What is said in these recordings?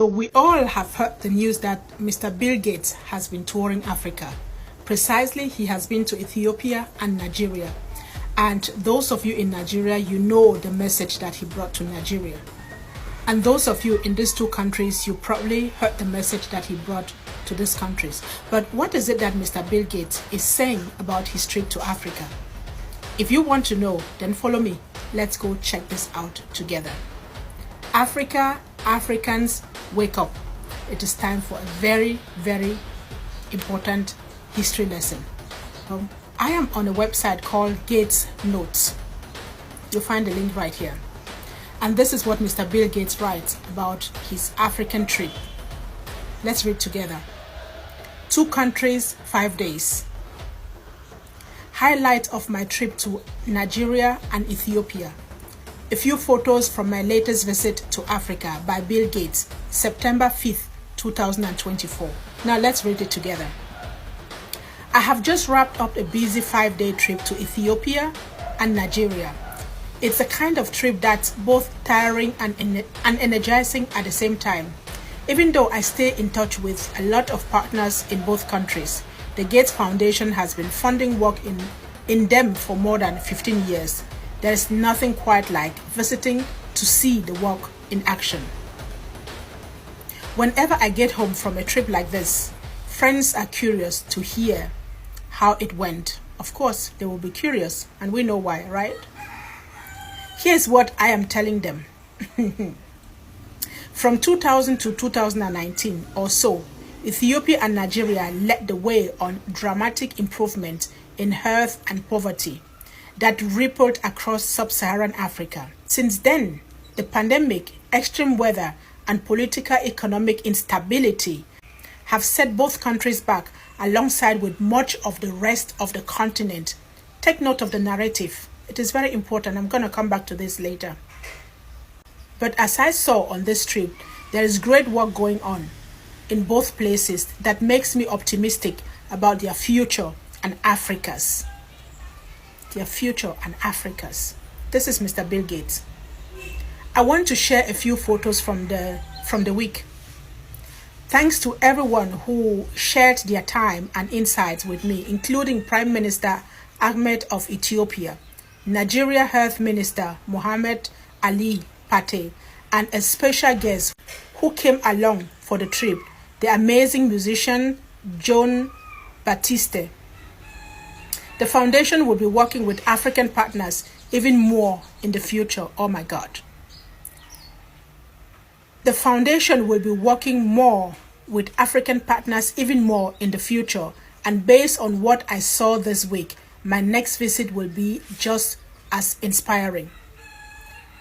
So we all have heard the news that Mr. Bill Gates has been touring Africa. Precisely, he has been to Ethiopia and Nigeria. And those of you in Nigeria, you know the message that he brought to Nigeria. And those of you in these two countries, you probably heard the message that he brought to these countries. But what is it that Mr. Bill Gates is saying about his trip to Africa? If you want to know, then follow me. Let's go check this out together. Africa, Africans, wake up. It is time for a very, very important history lesson. I am on a website called Gates Notes. You'll find the link right here. And this is what Mr. Bill Gates writes about his African trip. Let's read together. 2 countries, 5 days. Highlight of my trip to Nigeria and Ethiopia. A few photos from my latest visit to Africa by Bill Gates, September 5th, 2024. Now let's read it together. I have just wrapped up a busy 5-day trip to Ethiopia and Nigeria. It's a kind of trip that's both tiring and energizing at the same time. Even though I stay in touch with a lot of partners in both countries, the Gates Foundation has been funding work in them for more than 15 years. There is nothing quite like visiting to see the work in action. Whenever I get home from a trip like this, friends are curious to hear how it went. Of course, they will be curious, and we know why, right? Here's what I am telling them. From 2000 to 2019 or so, Ethiopia and Nigeria led the way on dramatic improvement in health and poverty that rippled across sub-Saharan Africa. Since then, the pandemic, extreme weather, and political economic instability have set both countries back alongside with much of the rest of the continent. Take note of the narrative. It is very important. I'm going to come back to this later. But as I saw on this trip, there is great work going on in both places that makes me optimistic about their future and Africa's. Their future and Africa's. This is Mr. Bill Gates. I want to share a few photos from the week. Thanks to everyone who shared their time and insights with me, including Prime Minister Ahmed of Ethiopia, Nigeria Health Minister Mohammed Ali Pate, and a special guest who came along for the trip, the amazing musician John Batiste. The foundation will be working with African partners even more in the future. Oh my God. The foundation will be working more with African partners even more in the future. And based on what I saw this week, my next visit will be just as inspiring.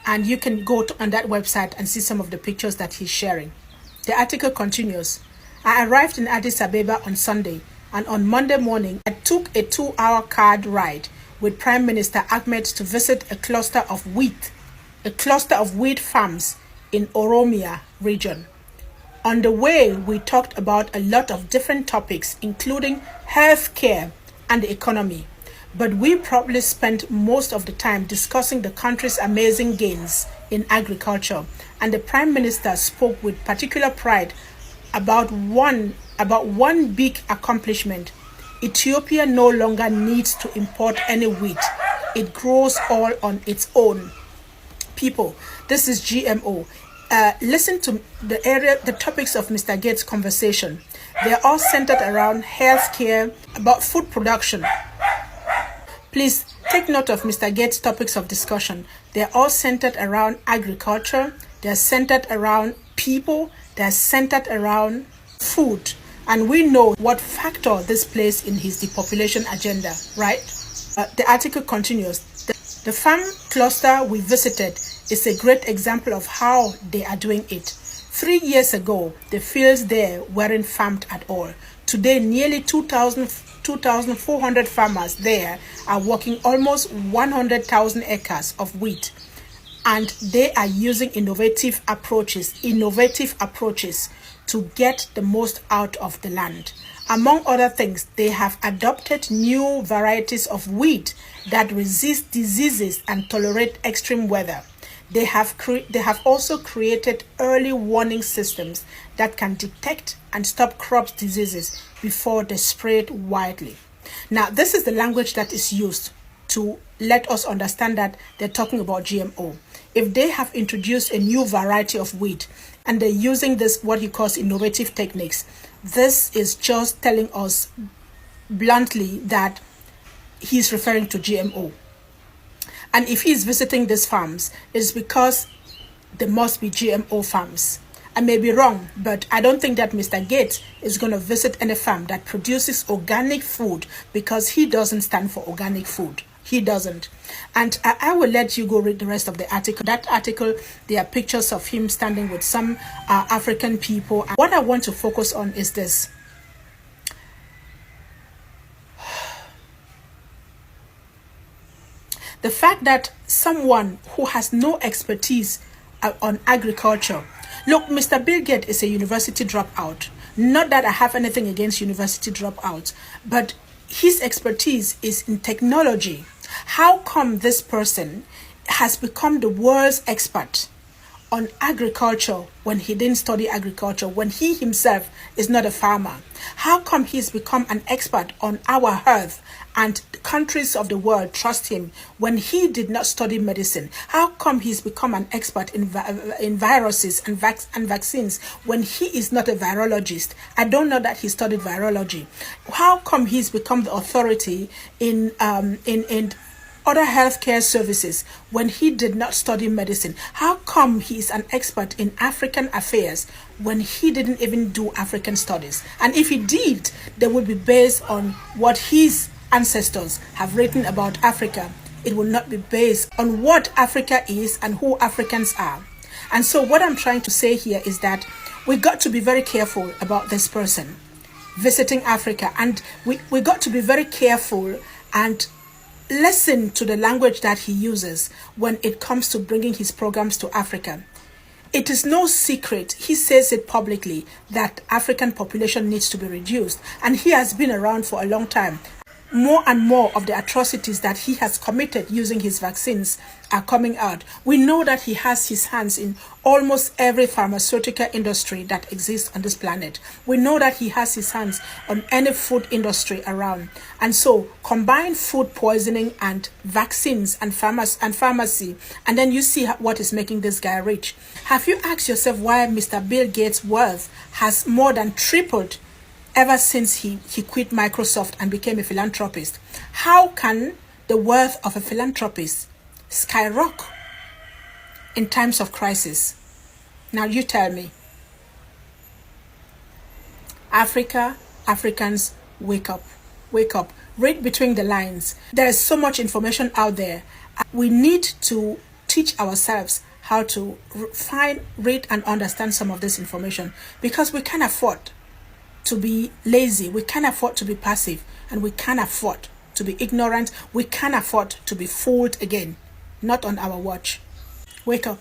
And you can go on that website and see some of the pictures that he's sharing. The article continues. I arrived in Addis Ababa on Sunday, and on Monday morning, I took a 2-hour car ride with Prime Minister Ahmed to visit a cluster of wheat farms in Oromia region. On the way, we talked about a lot of different topics, including healthcare and the economy. But we probably spent most of the time discussing the country's amazing gains in agriculture, and the Prime Minister spoke with particular pride about one big accomplishment. Ethiopia no longer needs to import any wheat. It grows all on its own. People, this is GMO. Listen to the topics of Mr. Gates' conversation. They are all centered around healthcare, about food production. Please take note of Mr. Gates' topics of discussion. They are all centered around agriculture. They are centered around people. They are centered around food. And we know what factor this plays in his depopulation agenda, right? The article continues. The farm cluster we visited is a great example of how they are doing it. 3 years ago, the fields there weren't farmed at all. Today, nearly 2,400 farmers there are working almost 100,000 acres of wheat. And they are using innovative approaches to get the most out of the land. Among other things, they have adopted new varieties of wheat that resist diseases and tolerate extreme weather. They have also created early warning systems that can detect and stop crop diseases before they spread widely. Now, this is the language that is used to let us understand that they're talking about GMO. If they have introduced a new variety of wheat and they're using this, what he calls innovative techniques, this is just telling us bluntly that he's referring to GMO. And if he's visiting these farms, it's because there must be GMO farms. I may be wrong, but I don't think that Mr. Gates is going to visit any farm that produces organic food, because he doesn't stand for organic food. He doesn't. And I will let you go read the rest of the article. That article, there are pictures of him standing with some African people. And what I want to focus on is this. The fact that someone who has no expertise on agriculture. Look, Mr. Bill Gates is a university dropout. Not that I have anything against university dropouts, but his expertise is in technology. How come this person has become the world's expert on agriculture when he didn't study agriculture, when he himself is not a farmer? How come he's become an expert on our health and countries of the world trust him when he did not study medicine? How come he's become an expert in viruses and vaccines when he is not a virologist? I don't know that he studied virology. How come he's become the authority in other healthcare services when he did not study medicine? How come he is an expert in African affairs when he didn't even do African studies? And if he did, they would be based on what his ancestors have written about Africa. It will not be based on what Africa is and who Africans are. And so what I'm trying to say here is that we got to be very careful about this person visiting Africa, and we got to be very careful and listen to the language that he uses when it comes to bringing his programs to Africa. It is no secret, he says it publicly, that African population needs to be reduced, and he has been around for a long time. More and more of the atrocities that he has committed using his vaccines are coming out. We know that he has his hands in almost every pharmaceutical industry that exists on this planet. We know that he has his hands on any food industry around. And so combine food poisoning and vaccines and pharmacy, and then you see what is making this guy rich. Have you asked yourself why Mr. Bill Gates' wealth has more than tripled ever since he quit Microsoft and became a philanthropist? How can the wealth of a philanthropist skyrocket in times of crisis? Now you tell me. Africans, wake up. Wake up. Read between the lines. There is so much information out there. We need to teach ourselves how to find, read, and understand some of this information, because we can't afford to be lazy, we can't afford to be passive, and we can't afford to be ignorant. We can't afford to be fooled again. Not on our watch. Wake up.